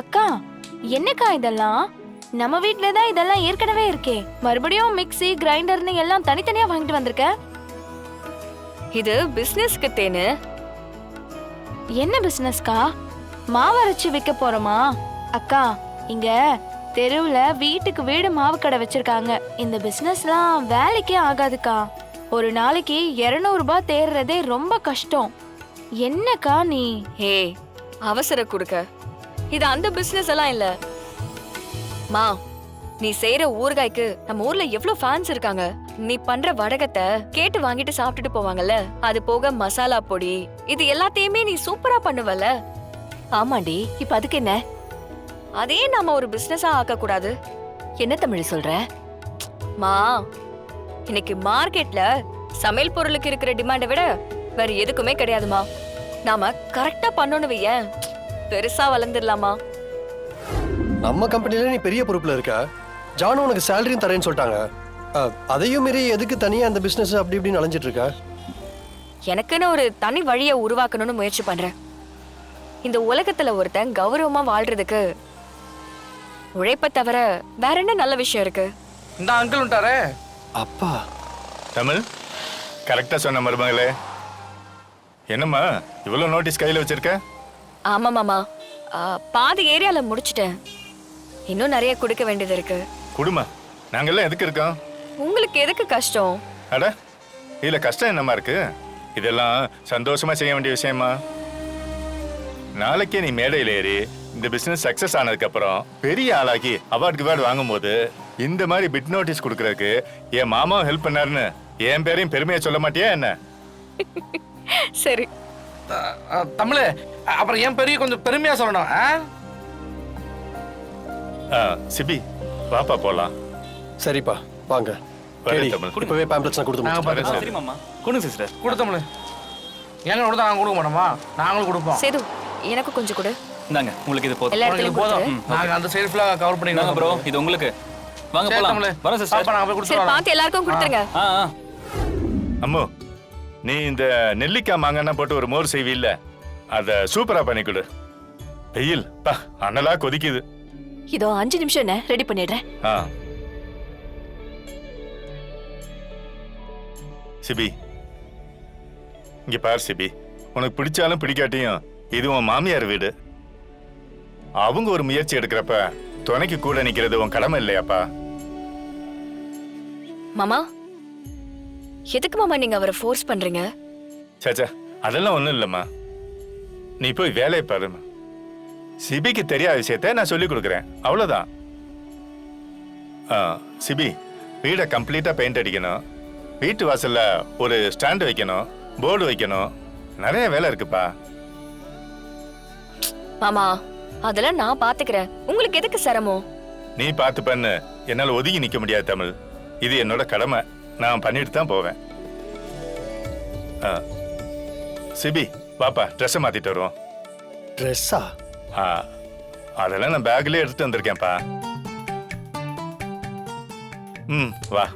அக்கா, என்னக்கா இதெல்லாம்? நம்ம வீட்ல தான் இதெல்லாம் ஏற்கனவே இருக்கே. மறுபடியும் மிக்ஸி, கிரைண்டர்னு எல்லாம் தனித்தனியா வாங்கிட்டு வந்திருக்க. இது பிசினஸ்க்கு தேனு. என்ன பிசினஸ்க்கா? மாவு அரைச்சு விற்க போறோமா? அக்கா, இங்க தெருவுல வீட்டுக்கு வீடு மாவு கடை வச்சிருக்காங்க. இந்த பிசினஸ்லாம் வேலைக்கே ஆகாதுக்கா. ஒரு நாளைக்கு 200 ரூபாய் தேர்றதே ரொம்ப கஷ்டம். என்னக்கா நீ? ஹே, அவசர கொடுக்க. இது அந்த பிசினஸ் எல்லாம் இல்ல. மா, நீ செய்யற ஊறுகாய்க்கு நம்ம ஊர்ல எவ்வளவு ஃபேன்ஸ் இருக்காங்க. நீ பண்ற வடகத்தை கேட்டு வாங்கிட்டு சாப்பிட்டுட்டு போவாங்கல்ல. அது போக மசாலா பொடி, இது எல்லாத்தையுமே நீ சூப்பரா பண்ணுவல. ஆமாண்டி, இப்ப அதுக்கு என்ன? அதே நாம ஒரு பிசினஸா ஆக்க கூடாது? என்ன தமிழ் சொல்ற? மா, இன்னைக்கு மார்க்கெட்ல சமையல் பொருளுக்கு இருக்கிற டிமாண்டை விட வேற எதுக்குமே கிடையாதுமா. நாம கரெக்டா பண்ணணும் வையேன், பெருசா வளர்ந்துடலாமா. நம்ம கம்பெனில நீ பெரிய பொறுப்புல இருக்க. ஜானு உனக்கு சேலரியும் தரேன்னு சொல்லிட்டாங்க. அதையும் மீறி எதுக்கு தனியா அந்த பிசினஸ் அப்படி இப்படின்னு அலைஞ்சிட்டு இருக்க? எனக்குன்னு ஒரு தனி வழியை உருவாக்கணும்னு முயற்சி பண்றேன். இந்த உலகத்துல ஒருத்தன் கௌரவமா வாழ்றதுக்கு உழைப்ப தவிர வேற என்ன நல்ல விஷயம் இருக்கு? இந்த அங்கிள் விட்டாரே. அப்பா தமிழ் கரெக்டா சொன்ன மருமகளே. என்னம்மா இவ்வளவு நோட்டீஸ் கையில வச்சிருக்க? ஆமா மாமா, பாதி ஏரியால முடிச்சிட்டேன். இன்னும் நிறைய கொடுக்க வேண்டியது இருக்கு. குடுமா, நாங்கெல்லாம் எதுக்கு இருக்கோம்? உங்களுக்கு எதுக்கு கஷ்டம்? அட, இதுல கஷ்டம் என்னமா இருக்கு? இதெல்லாம் சந்தோஷமா செய்ய வேண்டிய விஷயமா. நாளைக்கே நீ மேடையில ஏறி இந்த பிசினஸ் சக்சஸ் ஆனதுக்கு அப்புறம் பெரிய ஆளாகி அவார்டு வாங்கும் போது இந்த மாதிரி பிட் நோட்டீஸ் கொடுக்கறதுக்கு என் மாமாவும் ஹெல்ப் பண்ணாருன்னு என் பேரையும் பெருமையா சொல்ல மாட்டியா என்ன? சரி தமிழ், அப்புறம் என் பெரிய கொஞ்சம் பெருமையா சொல்லணும். சிபி, வாப்பா போலாம். சரிப்பா, வாங்க. வரேன் தமிழ். இப்பவே பேம்ப்ளெட்ஸ் கொடுத்து முடிச்சிடுறேன். சரி மாமா, கொடுங்க சிஸ்டர். கொடு தமிழ். எங்க கொடுத்தா நாங்க கொடுக்க மாட்டோமா? நாங்களும் கொடுப்போம். சேது, எனக்கு கொஞ்சம் கொடு. இந்தாங்க, உங்களுக்கு இது போதும். எல்லா உங்களுக்கு இடத்துலயும் போதும். கொடுத்துரு. நாங்க அந்த சைடு ஃபுல்லா கவர் இந்தாங்க பண்ணிடுவோம் ப்ரோ, இது உங்களுக்கு. வாங்க சரி போலாம். தமிழ். வரேன் சிஸ்டர். பாப்பா, நாங்க போய் சரி, கொடுத்துறோம். பார்த்து எல்லாருக்கும் கொடுத்துருங்க. ஆ ஆ. அம்மு, நீ இந்த நெல்லிக்காய் மாங்கன்னா போட்டு ஒரு மோர் செய்வி இல்ல, அத சூப்பரா பண்ணி கொடு. வெயில் பா அனலா கொதிக்குது. இதோ 5 நிமிஷம் என்ன ரெடி பண்ணிடுறேன். ஆ சிபி, இங்க பாரு சிபி, உனக்கு பிடிச்சாலும் பிடிக்காட்டியும் இது உன் மாமியார் வீடு. அவங்க ஒரு முயற்சி எடுக்கிறப்ப துணைக்கு கூட நிக்கிறது உன் கடமை இல்லையாப்பா? மாமா, எதுக்கு மாமா நீங்க அவரை ஃபோர்ஸ் பண்றீங்க? சேச்சா, அதெல்லாம் ஒண்ணும் இல்லம்மா. நீ போய் வேலையை பாருமா. சிபிக்கு தெரியாத விஷயத்த நான் சொல்லி கொடுக்குறேன், அவ்வளவுதான். சிபி, வீடை கம்ப்ளீட்டா பெயிண்ட் அடிக்கணும், வீட்டு வாசல்ல ஒரு ஸ்டாண்ட் வைக்கணும், போர்டு வைக்கணும், நிறைய வேலை இருக்குப்பா. மாமா, அதெல்லாம் நான் பாத்துக்கிறேன். உங்களுக்கு எதுக்கு சிரமம்? நீ பார்த்து பண்ணு, என்னால ஒதுங்கி நிக்க முடியாது தமிழ். இது என்னோட கடமை, நான் பண்ணிட்டு தான் போவேன். சிபி, பாப்பா ட்ரெஸ்ஸை மாத்திட்டு வருவோம். ட்ரெஸ்ஸா? அதெல்லாம் நான் பேக்லயே எடுத்துட்டு வந்திருக்கேன்ப்பா. வா.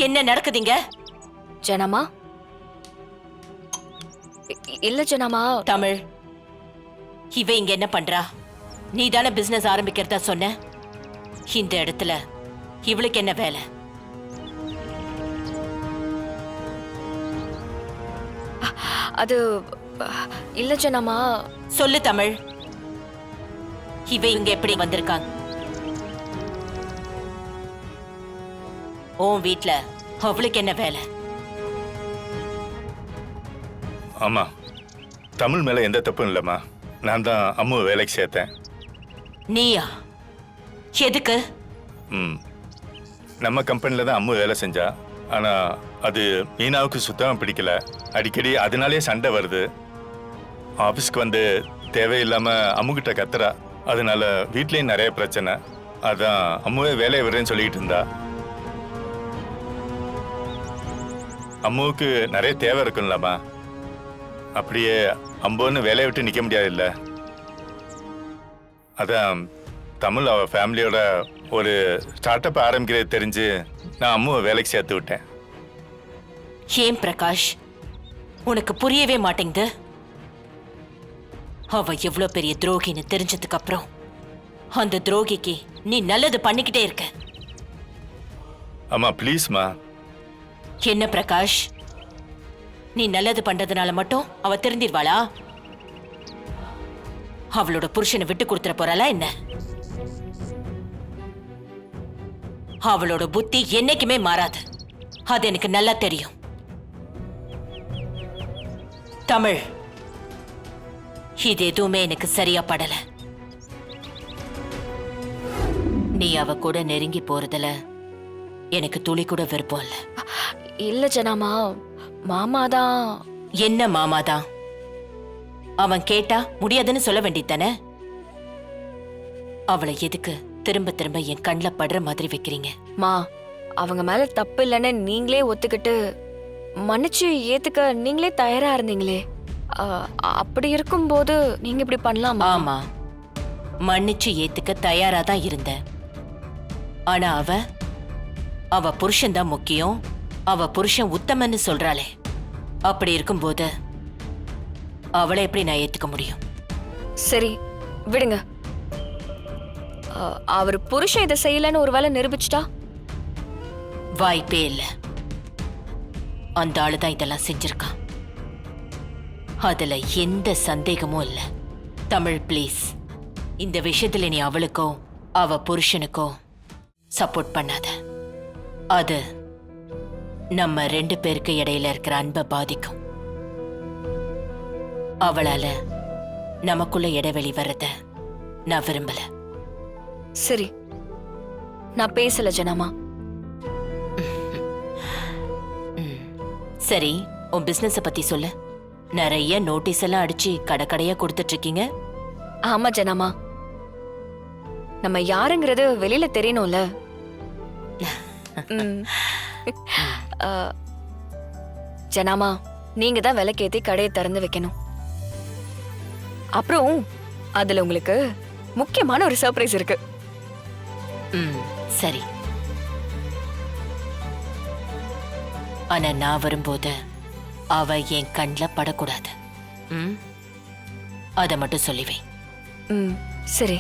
என்ன நடக்குதுங்க? ஜனமா? இல்ல ஜனமா. தமிழ், இவ இங்க என்ன பண்றா? நீ தானே பிசினஸ் ஆரம்பிக்கிறதா சொன்ன. இந்த இடத்துல இவளுக்கு என்ன வேலை? அது இல்ல ஜனமா. சொல்லு தமிழ், இவ இங்க எப்படி வந்திருக்காங்க? உன் வீட்ல அவளுக்கு என்ன வேலை? ஆமா, தமிழ் மேல எந்த தப்பும் இல்லம்மா. நான் தான் அம்முவை வேலைக்கு சேர்த்தேன். நீயா? எதுக்கு? நம்ம கம்பெனில தான் அம்மு வேலை செஞ்சா. ஆனா அது மீனாவுக்கு சுத்தமா பிடிக்கல. அடிக்கடி அதனாலே சண்டை வருது. ஆபீஸ்க்கு வந்து தேவையில்லாம அம்முகிட்ட கத்துறா. அதனால வீட்லயும் நிறைய பிரச்சனை. அதான் அம்முவே வேலையை விடுறேன்னு சொல்லிட்டு இருந்தா. அம்முவுக்கு நிறைய தேவை இருக்கும்லம்மா. அப்படியே அம்புன்னு வேலையை விட்டு நிக்க முடியாது இல்ல. அதான் தமிழ் அவ ஃபேமிலியோட ஒரு ஸ்டார்ட் அப் ஆரம்பிக்கிறது தெரிஞ்சு நான் அம்முவை வேலைக்கு சேர்த்து விட்டேன். ஏன் பிரகாஷ், உனக்கு புரியவே மாட்டேங்குது? அவ எவ்வளவு பெரிய துரோகின்னு தெரிஞ்சதுக்கு அப்புறம் அந்த துரோகிக்கு நீ நல்லது பண்ணிக்கிட்டே இருக்க. அம்மா ப்ளீஸ்மா. என்ன பிரகாஷ், நீ நல்லது பண்றதுனால மட்டும் அவ திருந்திடுவாளா? அவளோட புருஷனை விட்டு கொடுத்துட போறாளா என்ன? அவளோட புத்தி என்னைக்குமே மாறாது, அது எனக்கு நல்லா தெரியும். தமிழ், இது எதுவுமே எனக்கு சரியா படல. நீ அவ கூட நெருங்கி போறதுல எனக்கு துளி கூட விருப்பம் இல்ல. இல்ல ஜனாமா, மாமாதான். என்ன மாமாதான்? அவன் கேட்டா முடியாதுன்னு சொல்ல வேண்டியதானே? அவளை எதுக்கு திரும்ப திரும்ப என் கண்ணில் படுற மாதிரி வைக்கிறீங்க? மா, அவங்க மேல தப்பு இல்லைன்னு நீங்களே ஒத்துக்கிட்டு மன்னிச்சு ஏத்துக்க நீங்களே தயாரா இருந்தீங்களே. அப்படி இருக்கும்போது நீங்க இப்படி பண்ணலாமா? ஆமா, மன்னிச்சு ஏத்துக்க தயாரா தான் இருந்தேன். ஆனா அவ புருஷன் தான் முக்கியம், அவ புருஷன் உத்தமன்னு சொல்றாளே. அப்படி இருக்கும்போது அவளை எப்படி நான் ஏத்துக்க முடியும்? சரி விடுங்க. அவர் புருஷன் இதை செய்யலன்னு ஒருவேளை நிரூபிச்சிட்டா? வாய்ப்பே இல்ல. அந்த ஆளுதான் இதெல்லாம் செஞ்சிருக்கான், அதுல எந்த சந்தேகமும் இல்ல. தமிழ் ப்ளீஸ், இந்த விஷயத்துல நீ அவளுக்கோ அவ புருஷனுக்கோ சப்போர்ட் பண்ணாத. அது நம்ம 2 பேருக்கு இடையில இருக்கிற அன்பை பாதிக்கும். அவளால நமக்குள்ள இடைவெளி வர்றத நான் விரும்பல. சரி, நான் பேசல ஜனமா. சரி, உன் பிசினஸ பத்தி சொல்லு. நிறைய நோட்டீஸ் எல்லாம் அடிச்சு கடைக்கடையா கொடுத்துட்டு இருக்கீங்க. ஆமா ஜனமா, நம்ம யாருங்கிறது வெளியில தெரியணும்ல. ஜனாமா, நீங்க தான் விலைக்கேத்தி கடையை திறந்து வைக்கணும். அப்புறம் அதுல உங்களுக்கு முக்கியமான ஒரு சர்ப்ரைஸ் இருக்கு. சரி, ஆனா நான் வரும்போது அவ என் கண்ணில் படக்கூடாது. அத மட்டும் சொல்லிவை. சரி.